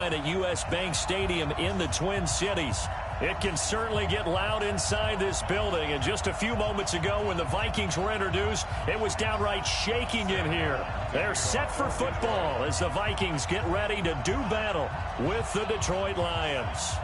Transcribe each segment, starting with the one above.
At U.S. Bank Stadium in the Twin Cities. It can certainly get loud inside this building. And just a few moments ago when the Vikings were introduced, it was downright shaking in here. They're set for football as the Vikings get ready to do battle with the Detroit Lions.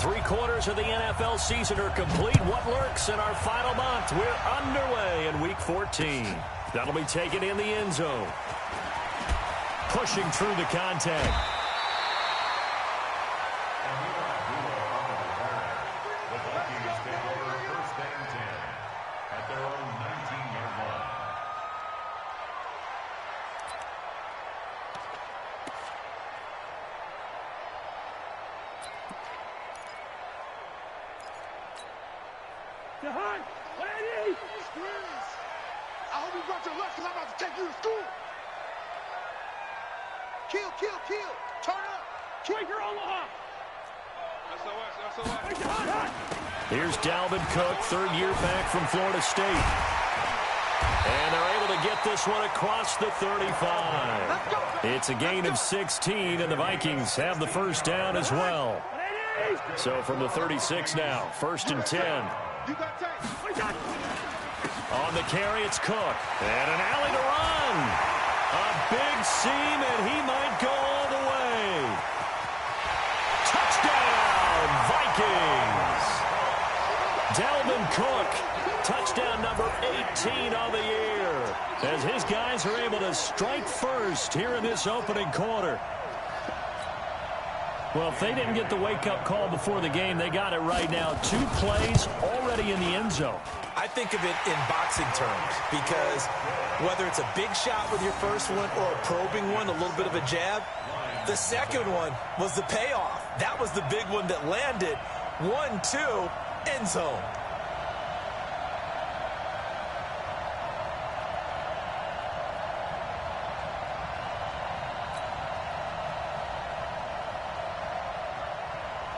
Three-quarters of the NFL season are complete. What lurks in our final month? We're underway in Week 14. That'll be taken in the end zone. Pushing through the contact. The Vikings take over first and 10 at their own 19-yard line. I hope you brought your lunch because I'm about to take you to school. Kill, kill, kill. Turn up. Trigger Omaha. Here's Dalvin Cook, third-year back from Florida State. And they're able to get this one across the 35. It's a gain of 16, and the Vikings have the first down as well. So from the 36 now, first and 10. On the carry, it's Cook. And an alley to run. A big seam, and he might go all the way. Touchdown, Vikings. Dalvin Cook, touchdown number 18 on the year, as his guys are able to strike first here in this opening quarter. Well, if they didn't get the wake-up call before the game, they got it right now. 2 plays already in the end zone. I think of it in boxing terms because whether it's a big shot with your first one or a probing one, a little bit of a jab, the second one was the payoff. That was the big one that landed. 1-2, end zone.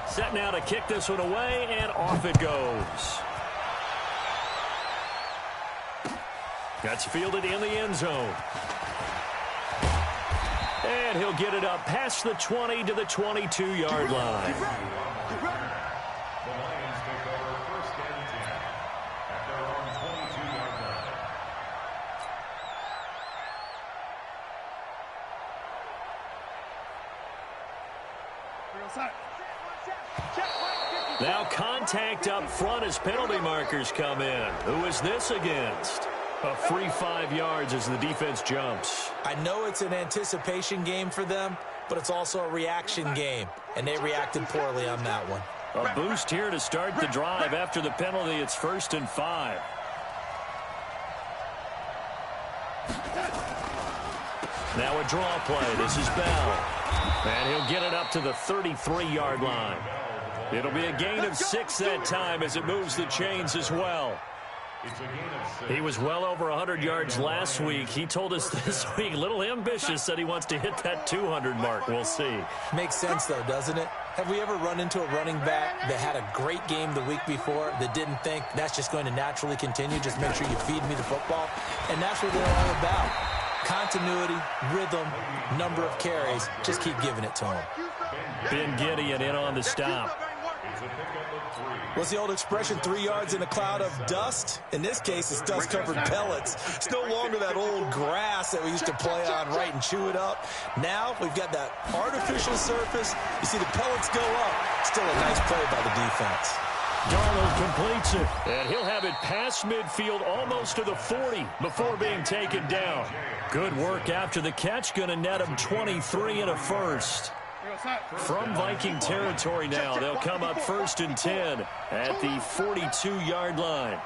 Set now to kick this one away, and off it goes. That's fielded in the end zone. And he'll get it up past the 20 to the 22-yard line. The Lions take over first and 10 at their own 22-yard line. Now contact up front as penalty markers come in. Who is this against? A free 5 yards as the defense jumps. I know it's an anticipation game for them, but it's also a reaction game, and they reacted poorly on that one. A boost here to start the drive. After the penalty, it's first and 5. Now a draw play. This is Bell. And he'll get it up to the 33-yard line. It'll be a gain of 6 that time as it moves the chains as well. He was well over 100 yards last week. He told us this week, a little ambitious, said he wants to hit that 200 mark. We'll see. Makes sense, though, doesn't it? Have we ever run into a running back that had a great game the week before that didn't think that's just going to naturally continue? Just make sure you feed me the football. And that's what they're all about. Continuity, rhythm, number of carries. Just keep giving it to him. Ben Gideon in on the stop. What's the old expression, 3 yards in a cloud of dust? In this case, it's dust-covered pellets. It's no longer that old grass that we used to play on, right, and chew it up. Now we've got that artificial surface. You see the pellets go up. Still a nice play by the defense. Darnold completes it, and he'll have it past midfield almost to the 40 before being taken down. Good work after the catch, going to net him 23 and a first. From Viking territory now, they'll come up first and 10 at the 42-yard line.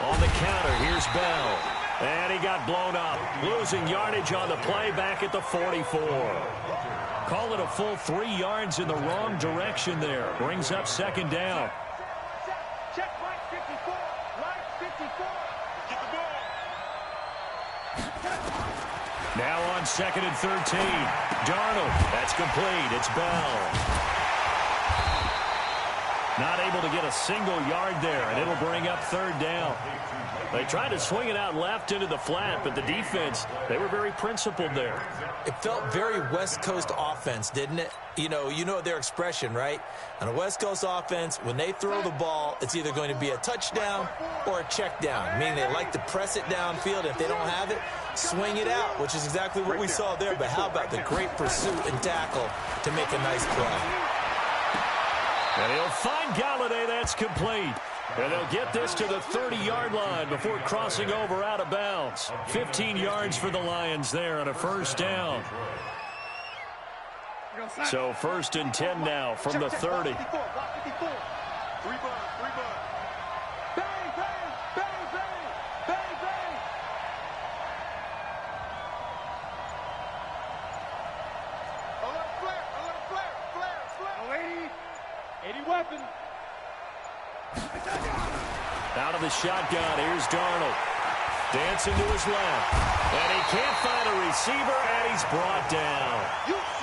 On the counter, here's Bell. And he got blown up, losing yardage on the play back at the 44. Call it a full 3 yards in the wrong direction there. Brings up second down. Check right 54. Right 54. Get the ball. Now on 2nd and 13. Darnold. That's complete. It's Bell. Not able to get a single yard there, and it'll bring up 3rd down. They tried to swing it out left into the flat, but the defense, they were very principled there. It felt very West Coast offense, didn't it? You know their expression, right? On a West Coast offense, when they throw the ball, it's either going to be a touchdown or a check down, meaning they like to press it downfield. If they don't have it, swing it out, which is exactly what we saw there. But how about the great pursuit and tackle to make a nice play? And he'll find Galladay. That's complete. And they'll get this to the 30-yard line before crossing over out of bounds. 15 yards for the Lions there on a 1st down. So 1st and 10 now from the 30. Out of the shotgun, here's Darnold. Dancing to his left. And he can't find a receiver, and he's brought down.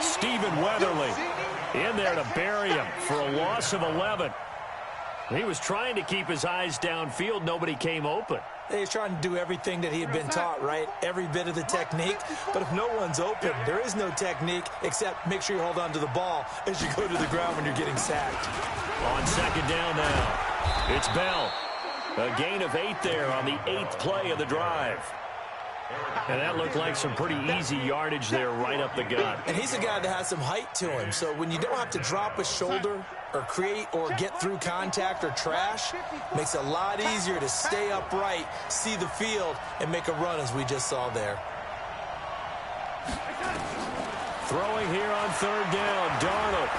Stephen Weatherly in there to bury him for a loss of 11. He was trying to keep his eyes downfield. Nobody came open. He's trying to do everything that he had been taught, right? Every bit of the technique. But if no one's open, there is no technique except make sure you hold on to the ball as you go to the ground when you're getting sacked. On 2nd down now, it's Bell. A gain of 8 there on the 8th play of the drive. And that looked like some pretty easy yardage there right up the gut. And he's a guy that has some height to him. So when you don't have to drop a shoulder or create or get through contact or trash, makes it a lot easier to stay upright, see the field, and make a run as we just saw there. Throwing here on 3rd down, Darnold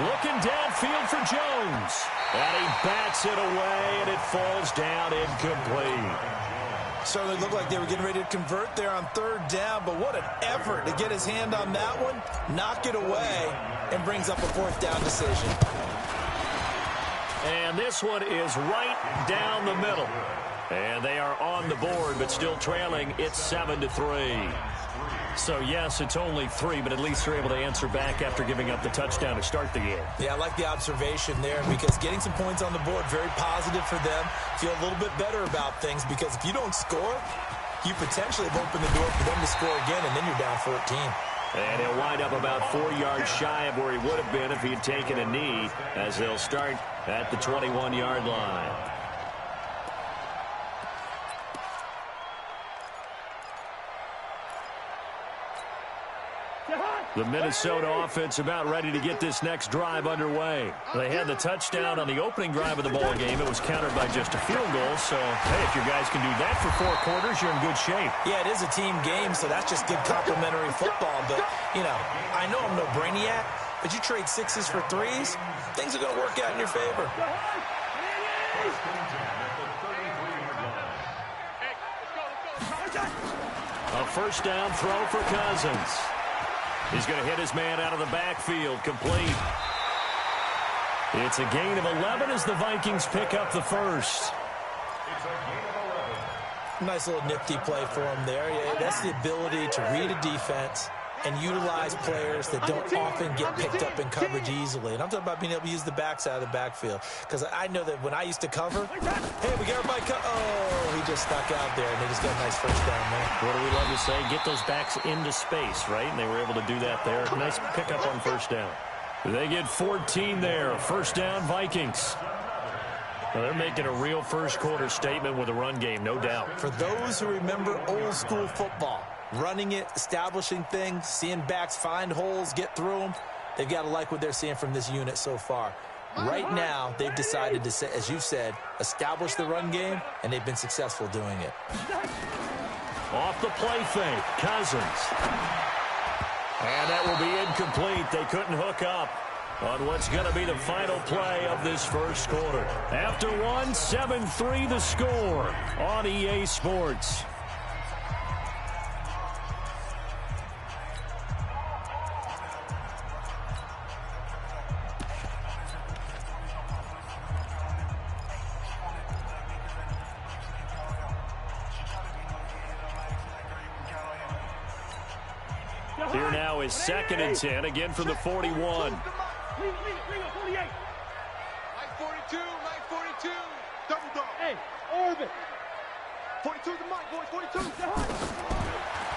looking downfield for Jones. And he bats it away, and it falls down incomplete. Certainly looked like they were getting ready to convert there on 3rd down, but what an effort to get his hand on that one, knock it away, and brings up a 4th down decision. And this one is right down the middle. And they are on the board, but still trailing. It's 7-3. So, yes, it's only 3, but at least they're able to answer back after giving up the touchdown to start the game. Yeah, I like the observation there because getting some points on the board, very positive for them. Feel a little bit better about things because if you don't score, you potentially have opened the door for them to score again, and then you're down 14. And he'll wind up about 4 yards shy of where he would have been if he had taken a knee as they'll start at the 21-yard line. The Minnesota offense about ready to get this next drive underway. They had the touchdown on the opening drive of the ball game. It was countered by just a field goal. So, hey, if you guys can do that for 4 quarters, you're in good shape. Yeah, it is a team game, so that's just good complementary football. But, you know, I know I'm no brainiac, but you trade 6s for 3s, things are going to work out in your favor. A 1st down throw for Cousins. He's going to hit his man out of the backfield, complete. It's a gain of 11 as the Vikings pick up the 1st. Nice little nifty play for him there. Yeah, that's the ability to read a defense and utilize players that don't often get picked up in coverage easily. And I'm talking about being able to use the backside of the backfield. Because I know that when I used to cover, hey, we got everybody oh, he just stuck out there, and they just got a nice 1st down there. What do we love to say? Get those backs into space, right? And they were able to do that there. Nice pickup on 1st down. They get 14 there. 1st down, Vikings. Well, they're making a real first-quarter statement with a run game, no doubt. For those who remember old-school football, running it, establishing things, seeing backs find holes, get through them, they've got to like what they're seeing from this unit so far. Right now, they've decided to, as you said, establish the run game, and they've been successful doing it. Off the play fake, Cousins. And that will be incomplete. They couldn't hook up on what's going to be the final play of this first quarter. After one, 7-3 the score on EA Sports. Here now is 2nd and 10, again from the 41. Mike 42, Mike 42. Double dog. Hey, orbit. 42 the mic, boys. 42.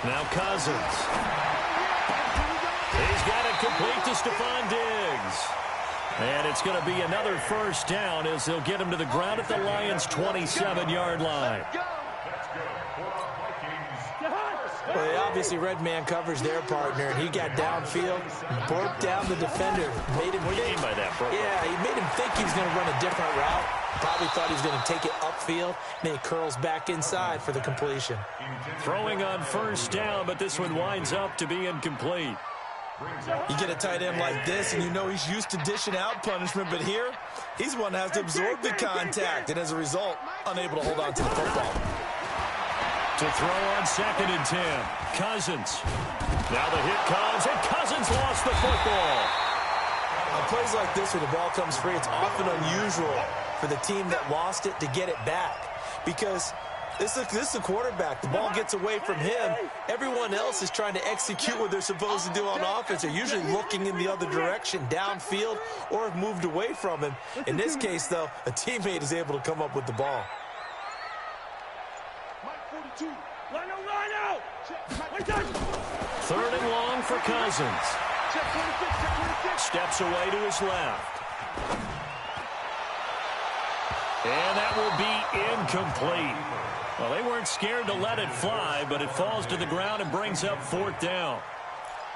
Now Cousins. He's got it complete to Stephon Diggs. And it's going to be another first down as they'll get him to the ground at the Lions' 27-yard line. Well, they obviously read man coverage their partner, and he got downfield, broke down the defender, made him What do you mean by that, bro? Yeah, he made him think he was going to run a different route. Probably thought he was going to take it upfield, and then he curls back inside for the completion. Throwing on first down, but this one winds up to be incomplete. You get a tight end like this, and you know he's used to dishing out punishment, but here, he's one that has to absorb the contact, and as a result, unable to hold on to the football. To throw on 2nd and 10. Cousins. Now the hit comes, and Cousins lost the football. On plays like this, when the ball comes free, it's often unusual for the team that lost it to get it back. Because this is a quarterback. The ball gets away from him. Everyone else is trying to execute what they're supposed to do on offense. They're usually looking in the other direction, downfield, or have moved away from him. In this case, though, a teammate is able to come up with the ball. Line out. 3rd and long for Cousins. Steps away to his left. And that will be incomplete. Well, they weren't scared to let it fly, but it falls to the ground and brings up 4th down.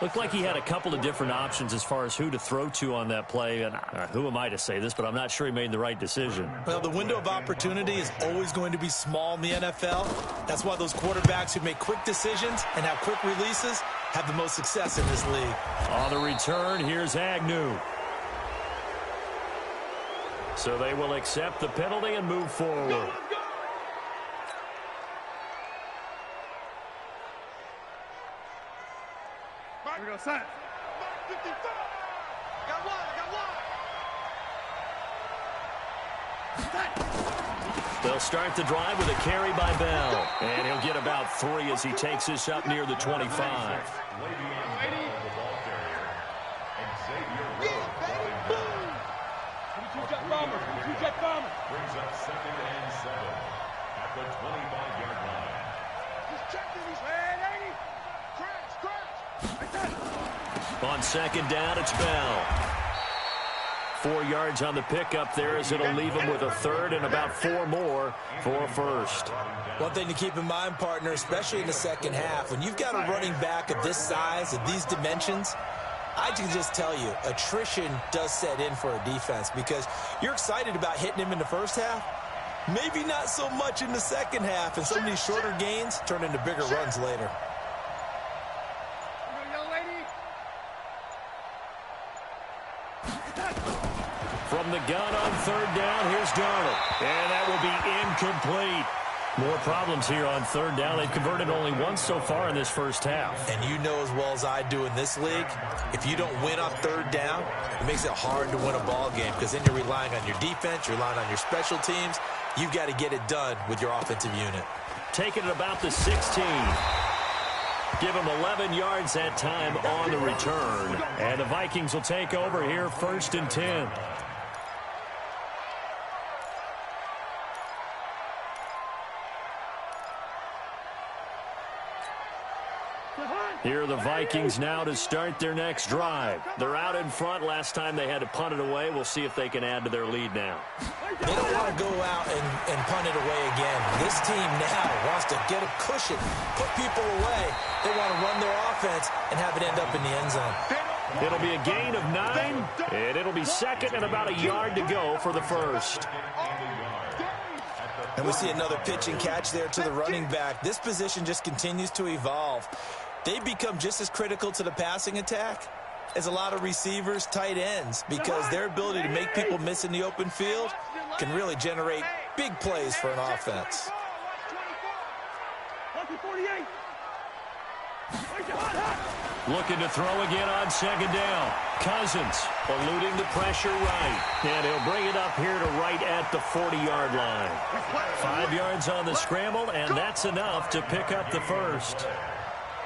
Looked like he had a couple of different options as far as who to throw to on that play. And who am I to say this, but I'm not sure he made the right decision. Well, the window of opportunity is always going to be small in the NFL. That's why those quarterbacks who make quick decisions and have quick releases have the most success in this league. On the return, here's Agnew. So they will accept the penalty and move forward. Here we go, son. 55. Got one. They'll start the drive with a carry by Bell. And he'll get about 3 as he takes this up near the 25. Two-jet bomber. Brings up 2nd and 7 at the 25-yard line. Just checking these. Hey, crash. On 2nd down, it's Bell. 4 yards on the pickup there as it'll leave him with a 3rd and about 4 more for a 1st. One thing to keep in mind, partner, especially in the second half, when you've got a running back of this size, of these dimensions, I can just tell you, attrition does set in for a defense because you're excited about hitting him in the first half, maybe not so much in the second half, and some of these shorter gains turn into bigger runs later. From the gun on 3rd down, here's Darnold. And that will be incomplete. More problems here on 3rd down. They've converted only once so far in this first half. And you know as well as I do in this league, if you don't win on 3rd down, it makes it hard to win a ball game because then you're relying on your defense, you're relying on your special teams. You've got to get it done with your offensive unit. Taking it about the 16. Give him 11 yards that time on the return. And the Vikings will take over here 1st and 10. Here are the Vikings now to start their next drive. They're out in front. Last time they had to punt it away. We'll see if they can add to their lead now. They don't want to go out and punt it away again. This team now wants to get a cushion, put people away. They want to run their offense and have it end up in the end zone. It'll be a gain of 9, and it'll be 2nd and about a yard to go for the 1st. And we see another pitch and catch there to the running back. This position just continues to evolve. They become just as critical to the passing attack as a lot of receivers, tight ends, because their ability to make people miss in the open field can really generate big plays for an offense. Looking to throw again on 2nd down. Cousins eluding the pressure right. And he'll bring it up here to right at the 40-yard line. 5 yards on the scramble, and that's enough to pick up the 1st.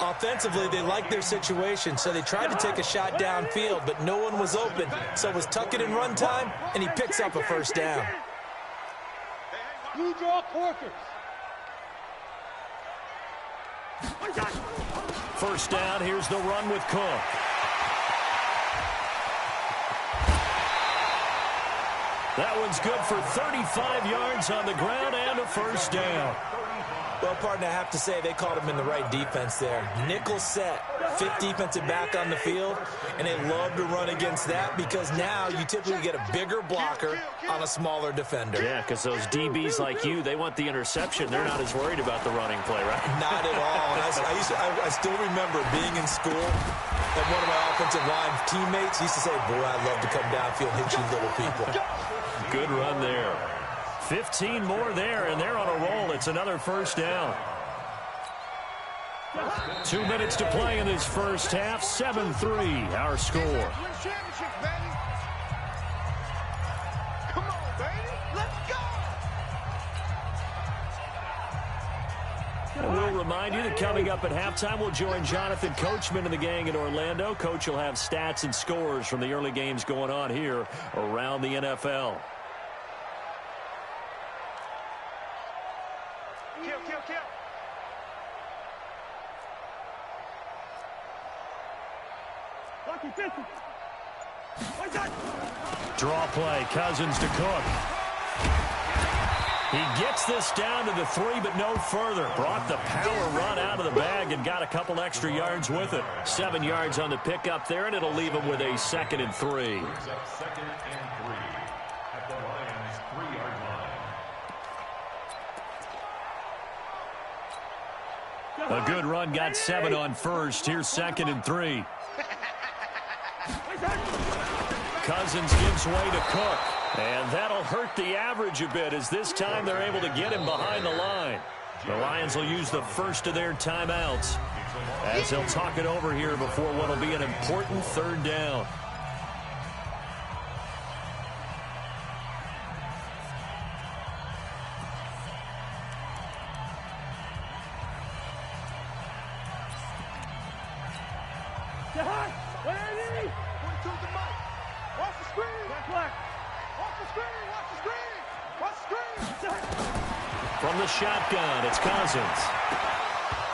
Offensively, they liked their situation, so they tried to take a shot downfield, but no one was open. So it was tuck it in run time, and he picks up a first down. You draw quarters. First down, here's the run with Cook. That one's good for 35 yards on the ground and a first down. Well, partner, I have to say they caught him in the right defense there. Nickel set, fifth defensive back on the field, and they love to run against that because now you typically get a bigger blocker on a smaller defender. Yeah, because those DBs like you, they want the interception. They're not as worried about the running play, right? Not at all. And I still remember being in school, and one of my offensive line teammates used to say, boy, I love to come downfield and hit you little people. Good run there. 15 more there, and they're on a roll. It's another first down. 2 minutes to play in this first half. 7-3, our score. Come on, baby. Let's go. And we'll remind you that coming up at halftime, we'll join Jonathan Coachman and the gang in Orlando. Coach will have stats and scores from the early games going on here around the NFL. Kill. Draw play, Cousins to Cook. He gets this down to the 3, but no further. Brought the power run out of the bag and got a couple extra yards with it. 7 yards on the pickup there, and it'll leave him with a 2nd and 3. Second and 3 at the Lions' 3-yard line. A good run, got 7 on first. Here's 2nd and 3. Cousins gives way to Cook. And that'll hurt the average a bit as this time they're able to get him behind the line. The Lions will use the first of their timeouts as they'll talk it over here before what will be an important 3rd down. From the shotgun, it's Cousins.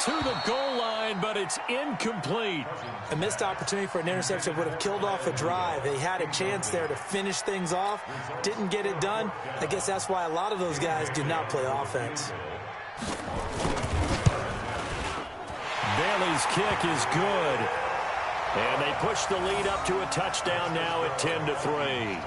To the goal line, but it's incomplete. A missed opportunity for an interception would have killed off a drive. They had a chance there to finish things off. Didn't get it done. I guess that's why a lot of those guys do not play offense. Bailey's kick is good. And they push the lead up to a touchdown now at 10-3.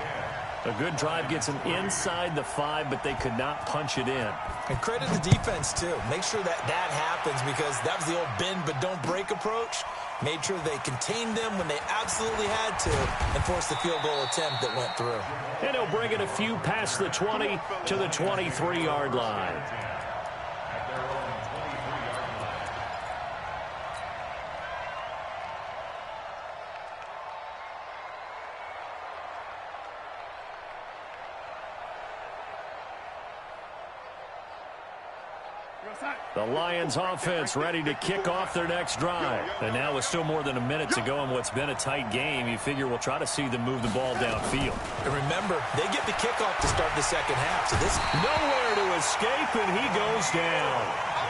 A good drive gets them inside the 5, but they could not punch it in. And credit the defense, too. Make sure that happens because that was the old bend but don't break approach. Made sure they contained them when they absolutely had to and forced the field goal attempt that went through. And he'll bring it a few past the 20 to the 23-yard line. The Lions offense ready to kick off their next drive. And now with still more than a minute to go in what's been a tight game, you figure we'll try to see them move the ball downfield. And remember, they get the kickoff to start the second half. So this nowhere to escape, and he goes down.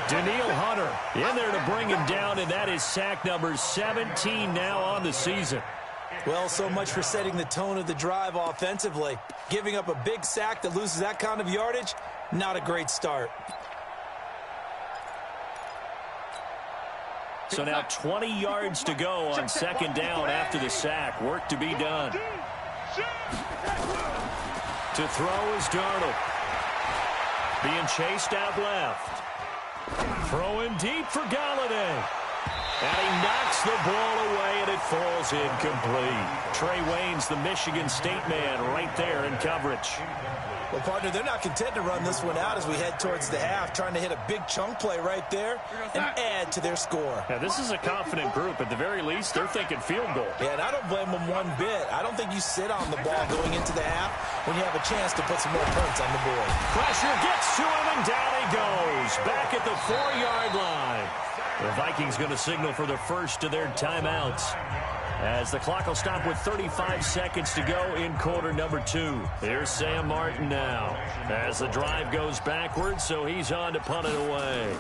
Daniil Hunter in there to bring him down, and that is sack number 17 now on the season. Well, so much for setting the tone of the drive offensively. Giving up a big sack that loses that kind of yardage, not a great start. So now 20 yards to go on 2nd down after the sack. Work to be done. To throw is Darnold. Being chased out left. Throwing deep for Galladay. And he knocks the ball away, and it falls incomplete. Trey Waynes, the Michigan State man, right there in coverage. Well, partner, they're not content to run this one out as we head towards the half, trying to hit a big chunk play right there and add to their score. Now, this is a confident group. At the very least, they're thinking field goal. Yeah, and I don't blame them one bit. I don't think you sit on the ball going into the half when you have a chance to put some more points on the board. Pressure gets to him, and down he goes. Back at the 4-yard line. The Vikings going to signal for the first of their timeouts, as the clock will stop with 35 seconds to go in quarter number 2. Here's Sam Martin now, as the drive goes backwards, so he's on to punt it away.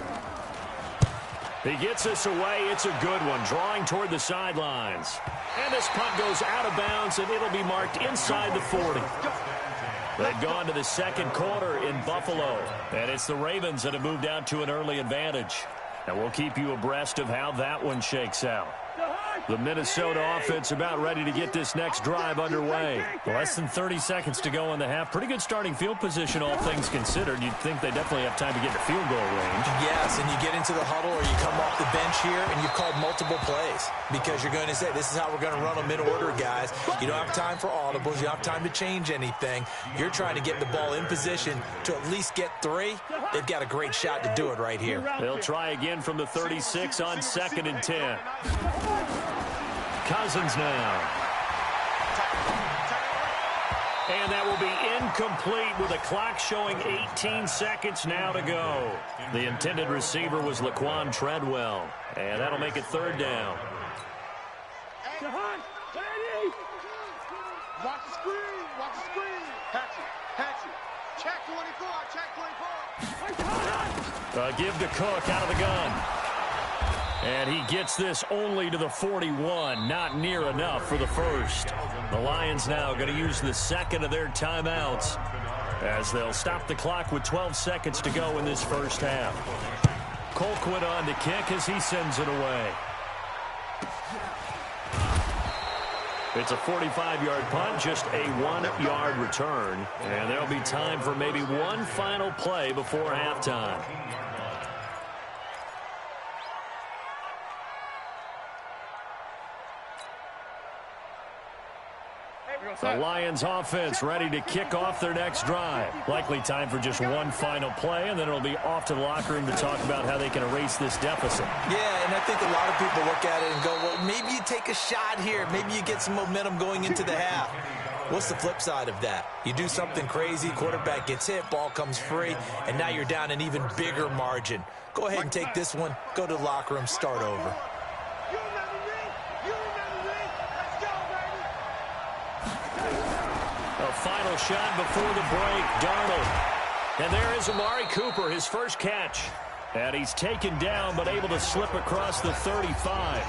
He gets this away. It's a good one, drawing toward the sidelines. And this punt goes out of bounds, and it'll be marked inside the 40. They've gone to the second quarter in Buffalo, and it's the Ravens that have moved out to an early advantage. And we'll keep you abreast of how that one shakes out. The Minnesota offense about ready to get this next drive underway. Less than 30 seconds to go in the half. Pretty good starting field position, all things considered. You'd think they definitely have time to get to field goal range. Yes, and you get into the huddle or you come off the bench here and you've called multiple plays because you're going to say, this is how we're going to run them in order, guys. You don't have time for audibles. You don't have time to change anything. You're trying to get the ball in position to at least get 3. They've got a great shot to do it right here. They'll try again from the 36 on 2nd and 10. Cousins now. And that will be incomplete with a clock showing 18 seconds now to go. The intended receiver was Laquan Treadwell. And that'll make it 3rd down. Watch the screen. Watch the screen. Patch it. Check 24. Check 24. Give to Cook out of the gun. And he gets this only to the 41. Not near enough for the first. The Lions now going to use the second of their timeouts, as they'll stop the clock with 12 seconds to go in this first half. Colquitt on to kick as he sends it away. It's a 45-yard punt, just a 1-yard return. And there'll be time for maybe one final play before halftime. The Lions offense ready to kick off their next drive. Likely time for just one final play, and then it'll be off to the locker room to talk about how they can erase this deficit. Yeah, and I think a lot of people look at it and go, well, maybe you take a shot here. Maybe you get some momentum going into the half. What's the flip side of that? You do something crazy, quarterback gets hit, ball comes free, and now you're down an even bigger margin. Go ahead and take this one, go to the locker room, start over. Final shot before the break, Darnold. And there is Amari Cooper, his first catch. And he's taken down, but able to slip across the 35.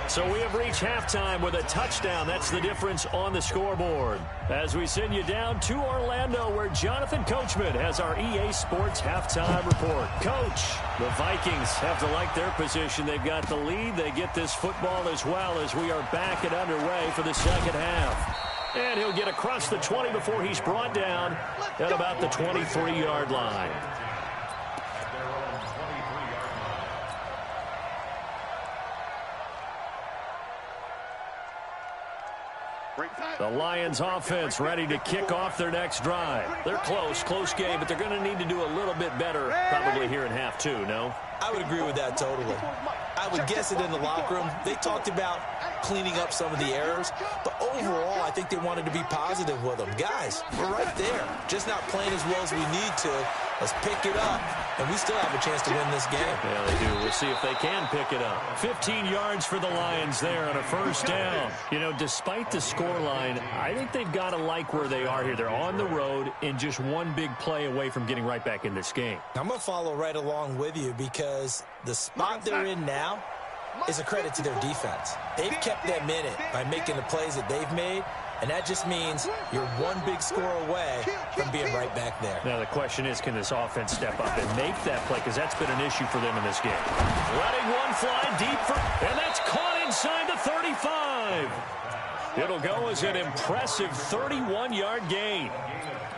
So we have reached halftime with a touchdown. That's the difference on the scoreboard. As we send you down to Orlando, where Jonathan Coachman has our EA Sports halftime report. Coach, the Vikings have to like their position. They've got the lead. They get this football as well, as we are back and underway for the second half. And he'll get across the 20 before he's brought down at about the 23-yard line. The Lions offense ready to kick off their next drive. They're close game, but they're going to need to do a little bit better probably here in half 2, no? I would agree with that totally. I would guess it in the locker room. They talked about cleaning up some of the errors, but overall, I think they wanted to be positive with them. Guys, we're right there. Just not playing as well as we need to. Let's pick it up, and we still have a chance to win this game. Yeah, they do. We'll see if they can pick it up. 15 yards for the Lions there on a first down. You know, despite the scoreline, I think they've got to like where they are here. They're on the road and just one big play away from getting right back in this game. I'm going to follow right along with you because the spot they're in now is a credit to their defense. They've kept them in it by making the plays that they've made, and that just means you're one big score away from being right back there. Now the question is, can this offense step up and make that play, because that's been an issue for them in this game. Letting one fly deep, and that's caught inside the 35. It'll go as an impressive 31-yard gain.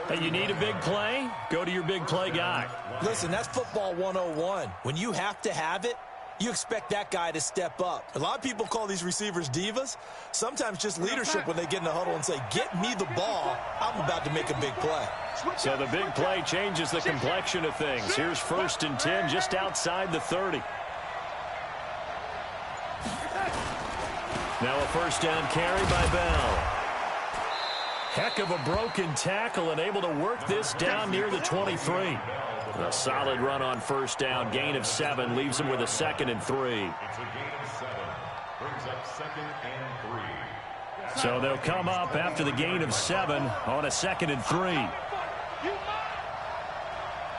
And you need a big play? Go to your big play guy. Listen, that's football 101. When you have to have it, you expect that guy to step up. A lot of people call these receivers divas. Sometimes just leadership when they get in the huddle and say, get me the ball. I'm about to make a big play. So the big play changes the complexion of things. Here's 1st and 10 just outside the 30. Now a first down carry by Bell. Heck of a broken tackle and able to work this down near the 23. A solid run on first down. Gain of 7 leaves him with a 2nd and 3. It's a gain of 7. Brings up 2nd and 3. So they'll come up after the gain of 7 on a 2nd and 3.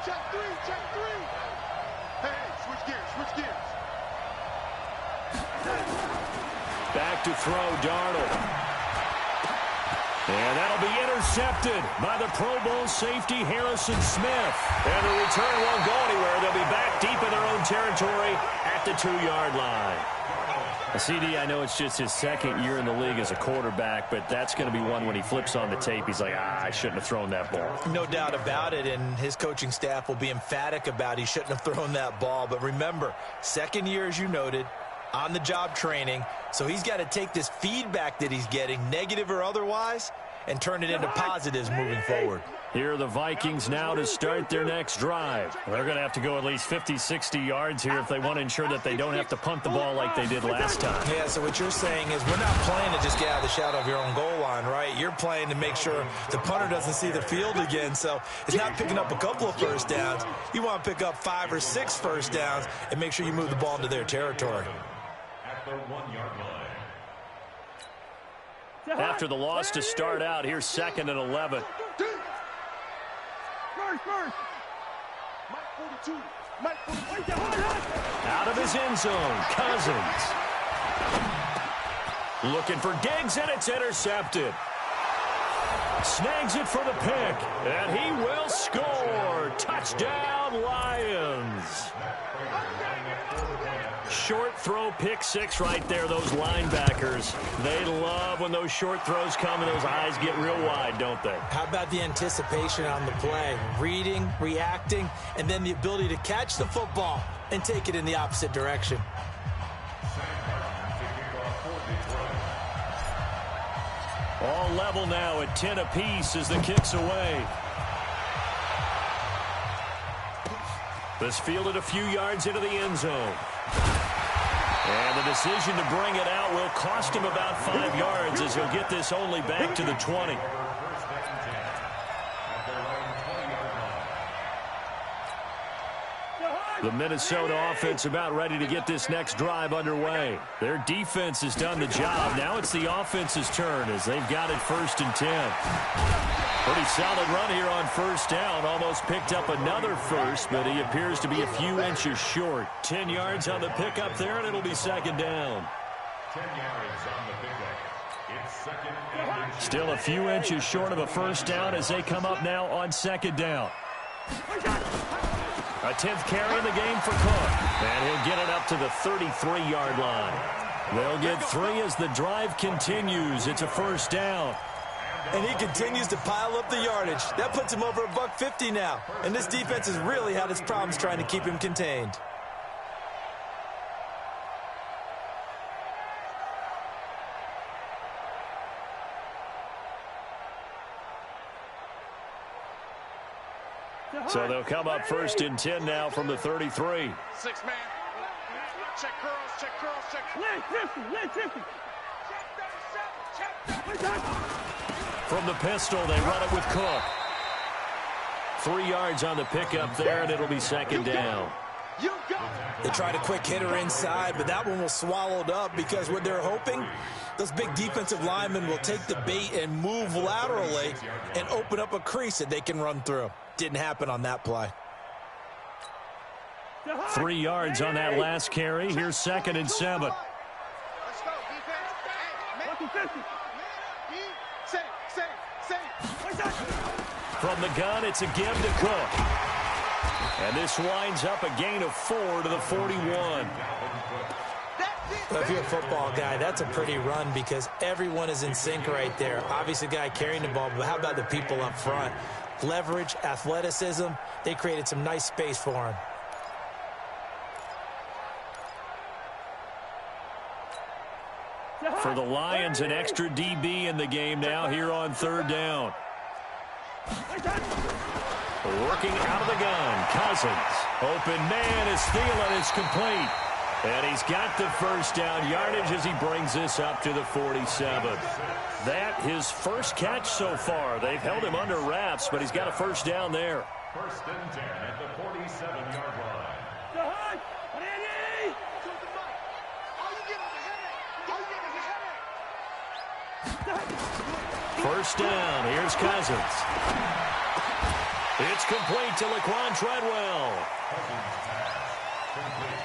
Check 3, check 3. Hey, switch gears. Back to throw, Darnold. And that'll be intercepted by the Pro Bowl safety, Harrison Smith. And the return won't go anywhere. They'll be back deep in their own territory at the 2-yard line. CD, I know it's just his 2nd year in the league as a quarterback, but that's going to be one when he flips on the tape. He's like, I shouldn't have thrown that ball. No doubt about it, and his coaching staff will be emphatic about he shouldn't have thrown that ball. But remember, 2nd year, as you noted, on-the-job training, so he's got to take this feedback that he's getting, negative or otherwise, and turn it into positives moving forward. Here are the Vikings now to start their next drive. They're going to have to go at least 50, 60 yards here if they want to ensure that they don't have to punt the ball like they did last time. Yeah, so what you're saying is we're not playing to just get out of the shadow of your own goal line, right? You're playing to make sure the punter doesn't see the field again. So it's not picking up a couple of first downs. You want to pick up 5 or 6 first downs and make sure you move the ball into their territory. At the 1-yard line. After the loss to start out, here's 2nd and 11. Out of his end zone, Cousins. Looking for Diggs, and it's intercepted. Snags it for the pick, and he will score. Touchdown, Lions. Short throw, pick 6 right there. Those linebackers, they love when those short throws come and those eyes get real wide, don't they? How about the anticipation on the play? Reading, reacting, and then the ability to catch the football and take it in the opposite direction. All level now at 10 apiece as the kick's away. This fielded a few yards into the end zone. And the decision to bring it out will cost him about 5 yards as he'll get this only back to the 20. The Minnesota offense about ready to get this next drive underway. Their defense has done the job. Now it's the offense's turn as they've got it 1st and 10. Pretty solid run here on first down. Almost picked up another first, but he appears to be a few inches short. 10 yards on the pickup there, and it'll be 2nd down. 10 yards on the pickup. It's 2nd and Still a few inches short of a first down as they come up now on 2nd down. A 10th carry in the game for Cook. And he'll get it up to the 33-yard line. They'll get 3 as the drive continues. It's a first down. And he continues to pile up the yardage. That puts him over $150 now. And this defense has really had its problems trying to keep him contained. So they'll come up 1st and 10 now from the 33. 6 man. Check curls, check curls, check. From the pistol, they run it with Cook. 3 yards on the pickup there, and it'll be 2nd down. They tried a quick hitter inside, but that one was swallowed up because what they're hoping, those big defensive linemen will take the bait and move laterally and open up a crease that they can run through. Didn't happen on that play. 3 yards on that last carry. Here's 2nd and 7. Let's go, defense. From the gun, it's a give to Cook. And this winds up a gain of 4 to the 41. Well, if you're a football guy, that's a pretty run because everyone is in sync right there. Obviously, the guy carrying the ball, but how about the people up front? Leverage, athleticism, they created some nice space for him. For the Lions, an extra DB in the game now here on 3rd down. Working out of the gun, Cousins. Open man is Thielen, is complete. And he's got the first down yardage as he brings this up to the 47. That his first catch so far. They've held him under wraps, but he's got a first down there. First and 10 at the 47-yard line. First down. Here's Cousins. It's complete to Laquan Treadwell.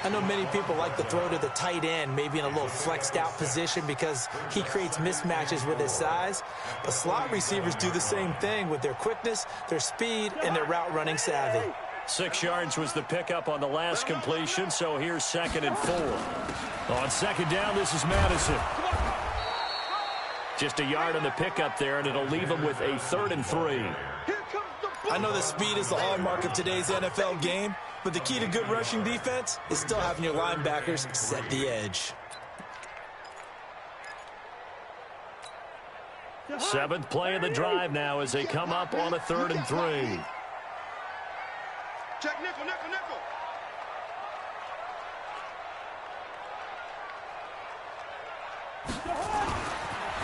I know many people like to throw to the tight end, maybe in a little flexed out position because he creates mismatches with his size. But slot receivers do the same thing with their quickness, their speed, and their route running savvy. 6 yards was the pickup on the last completion, so here's 2nd and 4. On 2nd down, this is Madison. Just a yard on the pickup there, and it'll leave him with a 3rd and 3. I know that speed is the hallmark of today's NFL game, but the key to good rushing defense is still having your linebackers set the edge. 7th play of the drive now as they come up on a 3rd and 3. Check nickel, nickel, nickel.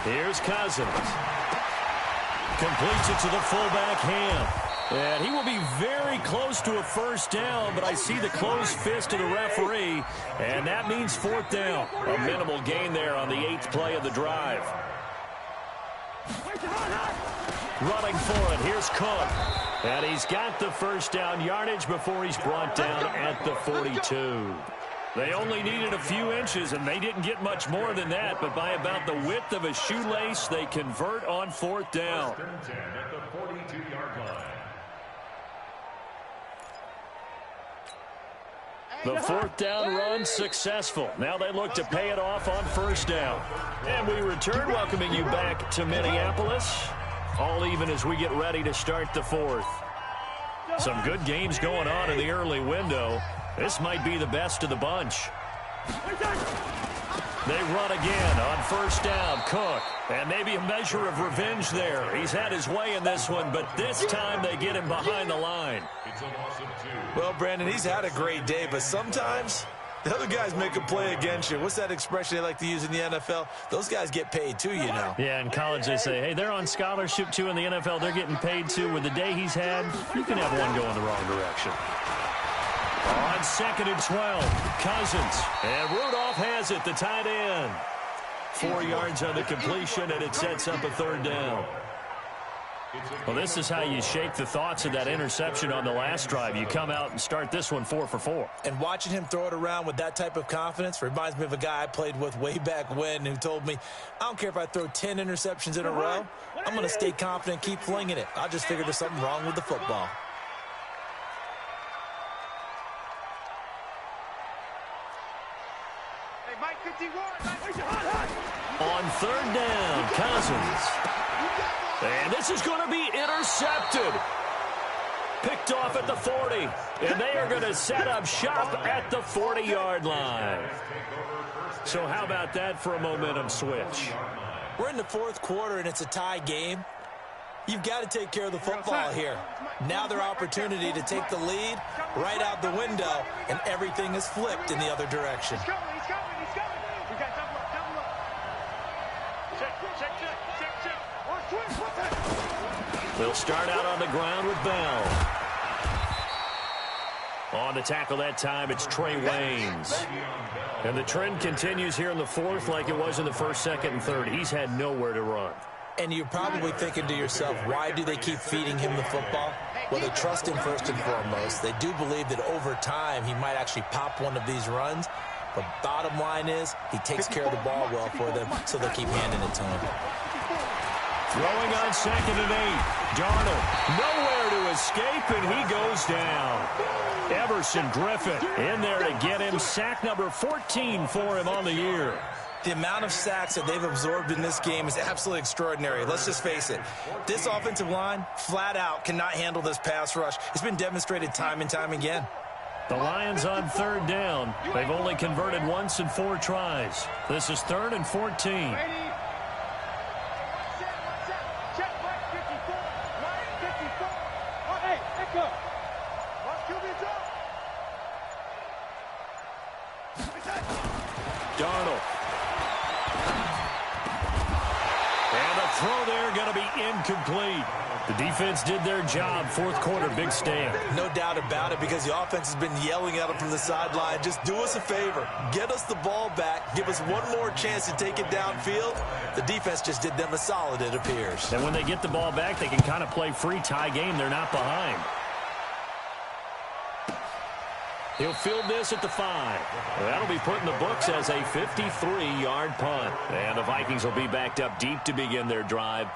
Here's Cousins. Completes it to the fullback, Ham. And he will be very close to a first down, but I see the closed fist of the referee, and that means 4th down. A minimal gain there on the 8th play of the drive. Running for it, here's Cook. And he's got the first down yardage before he's brought down at the 42. They only needed a few inches, and they didn't get much more than that, but by about the width of a shoelace, they convert on 4th down. First and 10 at the 42-yard line. The 4th down run successful. Now they look to pay it off on 1st down. And we return, welcoming you back to Minneapolis. All even as we get ready to start the 4th. Some good games going on in the early window. This might be the best of the bunch. They run again on 1st down. Cook. And maybe a measure of revenge there. He's had his way in this one, but this time they get him behind the line. It's a loss of 2. Well, Brandon, he's had a great day, but sometimes the other guys make a play against you. What's that expression they like to use in the NFL? Those guys get paid too, you know. Yeah, in college they say, hey, they're on scholarship too. In the NFL, they're getting paid too. With the day he's had, you can have one going the wrong direction. On 2nd and 12, Cousins. And Rudolph has it, the tight end. 4 yards on the completion, and it sets up a 3rd down. Well, this is how you shake the thoughts of that interception on the last drive. You come out and start this one 4 for 4. And watching him throw it around with that type of confidence reminds me of a guy I played with way back when who told me, I don't care if I throw 10 interceptions in a row. I'm going to stay confident, keep flinging it. I just figured there's something wrong with the football. On 3rd down, Cousins. And this is going to be intercepted. Picked off at the 40. And they are going to set up shop at the 40-yard line. So how about that for a momentum switch? We're in the 4th quarter, and it's a tie game. You've got to take care of the football here. Now their opportunity to take the lead right out the window, and everything is flipped in the other direction. They'll start out on the ground with Bell. On the tackle that time, it's Trey Waynes. And the trend continues here in the 4th like it was in the 1st, 2nd, and 3rd. He's had nowhere to run. And you're probably thinking to yourself, why do they keep feeding him the football? Well, they trust him first and foremost. They do believe that over time he might actually pop one of these runs. But bottom line is he takes care of the ball well for them, so they'll keep handing it to him. Throwing on 2nd and 8. Darnold nowhere to escape, and he goes down. Everson Griffin in there to get him. Sack number 14 for him on the year. The amount of sacks that they've absorbed in this game is absolutely extraordinary. Let's just face it. This offensive line, flat out, cannot handle this pass rush. It's been demonstrated time and time again. The Lions on 3rd down. They've only converted once in 4 tries. This is 3rd and 14. Darnold. And a throw there going to be incomplete. The defense did their job. Fourth quarter, big stand. No doubt about it, because the offense has been yelling at them from the sideline. Just do us a favor. Get us the ball back. Give us one more chance to take it downfield. The defense just did them a solid, it appears. And when they get the ball back, they can kind of play free tie game. They're not behind. He'll field this at the 5. That'll be put in the books as a 53-yard punt. And the Vikings will be backed up deep to begin their drive.